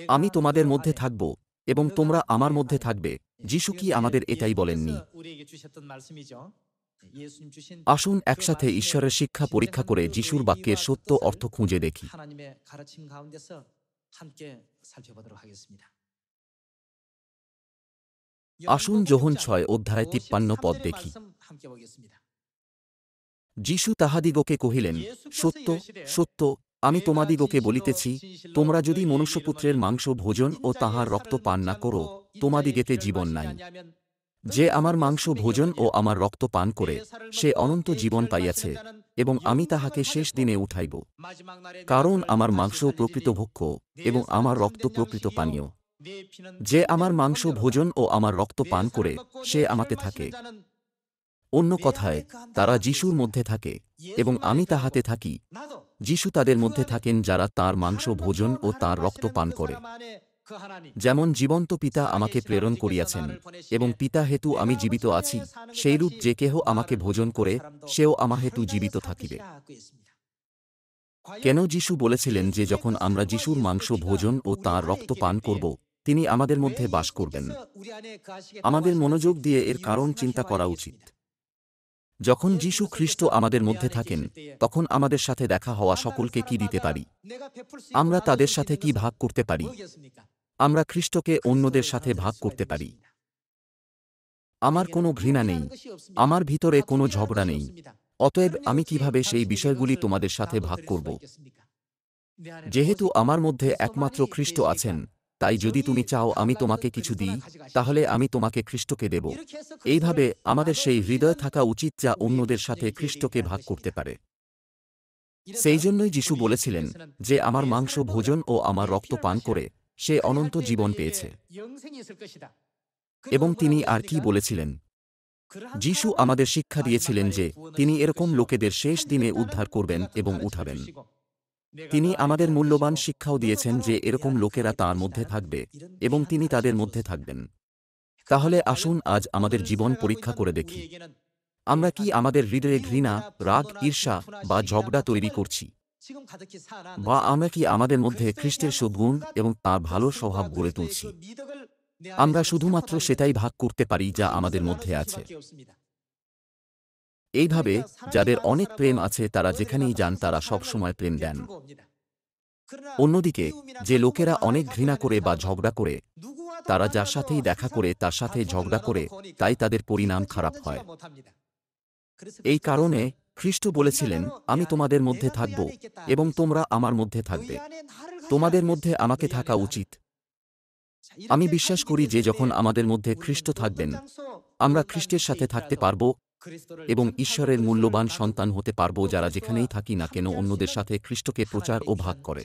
আমি তোমাদের মধ্যে থাকব এবং তোমরা আমার মধ্যে থাকবে। যিশু কি আমাদের এটাই বলেননি? আসুন একসাথে ঈশ্বরের শিক্ষা পরীক্ষা করে যিশুর বাক্যের সত্য অর্থ খুঁজে দেখি। আসুন যোহন ৬ অধ্যায় ৫৩ পদ দেখি। যিশু তাহাদিগকে কহিলেন, সত্য সত্য আমি তোমাদিগকে বলিতেছি, তোমরা যদি মনুষ্যপুত্রের মাংস ভোজন ও তাহার রক্ত পান না করো, তোমাদিগেতে জীবন নাই। যে আমার মাংস ভোজন ও আমার রক্ত পান করে, সে অনন্ত জীবন পাইয়াছে, এবং আমি তাহাকে শেষ দিনে উঠাইব। কারণ আমার মাংস প্রকৃত ভক্ষ্য এবং আমার রক্ত প্রকৃত পানীয়। যে আমার মাংস ভোজন ও আমার রক্ত পান করে, সে আমাতে থাকে। অন্য কথায়, তারা যিশুর মধ্যে থাকে এবং আমি তাহাতে থাকি। যিশু তাদের মধ্যে থাকেন যারা তাঁর মাংস ভোজন ও তাঁর রক্ত পান করে। যেমন জীবন্ত পিতা আমাকে প্রেরণ করিয়াছেন এবং পিতা হেতু আমি জীবিত আছি, সেইরূপ যে কেহ আমাকে ভোজন করে, সেও আমার হেতু জীবিত থাকিবে। কেন যিশু বলেছিলেন যে যখন আমরা যিশুর মাংস ভোজন ও তাঁর রক্ত পান করব, তিনি আমাদের মধ্যে বাস করবেন? আমাদের মনোযোগ দিয়ে এর কারণ চিন্তা করা উচিত। যখন যিশু খ্রিস্ট আমাদের মধ্যে থাকেন, তখন আমাদের সাথে দেখা হওয়া সকলকে কি দিতে পারি? আমরা তাদের সাথে কি ভাগ করতে পারি? আমরা খ্রিস্টকে অন্যদের সাথে ভাগ করতে পারি। আমার কোনো ঘৃণা নেই, আমার ভিতরে কোনো ঝগড়া নেই। অতএব আমি কিভাবে সেই বিষয়গুলি তোমাদের সাথে ভাগ করব? যেহেতু আমার মধ্যে একমাত্র খ্রিস্ট আছেন, তাই যদি তুমি চাও আমি তোমাকে কিছু দিই, তাহলে আমি তোমাকে খ্রিস্টকে দেব। এইভাবে আমাদের সেই হৃদয় থাকা উচিত যা অন্যদের সাথে খ্রিস্টকে ভাগ করতে পারে। সেই জন্যই যিশু বলেছিলেন, যে আমার মাংস ভোজন ও আমার রক্ত পান করে, সে অনন্ত জীবন পেয়েছে। এবং তিনি আর কি বলেছিলেন? যিশু আমাদের শিক্ষা দিয়েছিলেন যে তিনি এরকম লোকেদের শেষ দিনে উদ্ধার করবেন এবং উঠাবেন। তিনি আমাদের মূল্যবান শিক্ষাও দিয়েছেন যে এরকম লোকেরা তাঁর মধ্যে থাকবে এবং তিনি তাদের মধ্যে থাকবেন। তাহলে আসুন আজ আমাদের জীবন পরীক্ষা করে দেখি। আমরা কি আমাদের হৃদয়ে ঘৃণা, রাগ, ঈর্ষা বা ঝগড়া তৈরি করছি? বা আমরা কি আমাদের মধ্যে খ্রিস্টের সদ্গুণ এবং তাঁর ভালো স্বভাব গড়ে তুলছি? আমরা শুধুমাত্র সেটাই ভাগ করতে পারি যা আমাদের মধ্যে আছে। এইভাবে যাদের অনেক প্রেম আছে তারা যেখানেই যান তারা সব সময় প্রেম দেন। অন্যদিকে যে লোকেরা অনেক ঘৃণা করে বা ঝগড়া করে, তারা যার সাথেই দেখা করে তার সাথে ঝগড়া করে, তাই তাদের পরিণাম খারাপ হয়। এই কারণে খ্রিস্ট বলেছিলেন, আমি তোমাদের মধ্যে থাকব এবং তোমরা আমার মধ্যে থাকবে। তোমাদের মধ্যে আমাকে থাকা উচিত। আমি বিশ্বাস করি যে যখন আমাদের মধ্যে খ্রিস্ট থাকবেন, আমরা খ্রিস্টের সাথে থাকতে পারব এবং ঈশ্বরের মূল্যবান সন্তান হতে পারব যারা যেখানেই থাকি না কেন অন্যদের সাথে খ্রিস্টকে প্রচার ও ভাগ করে।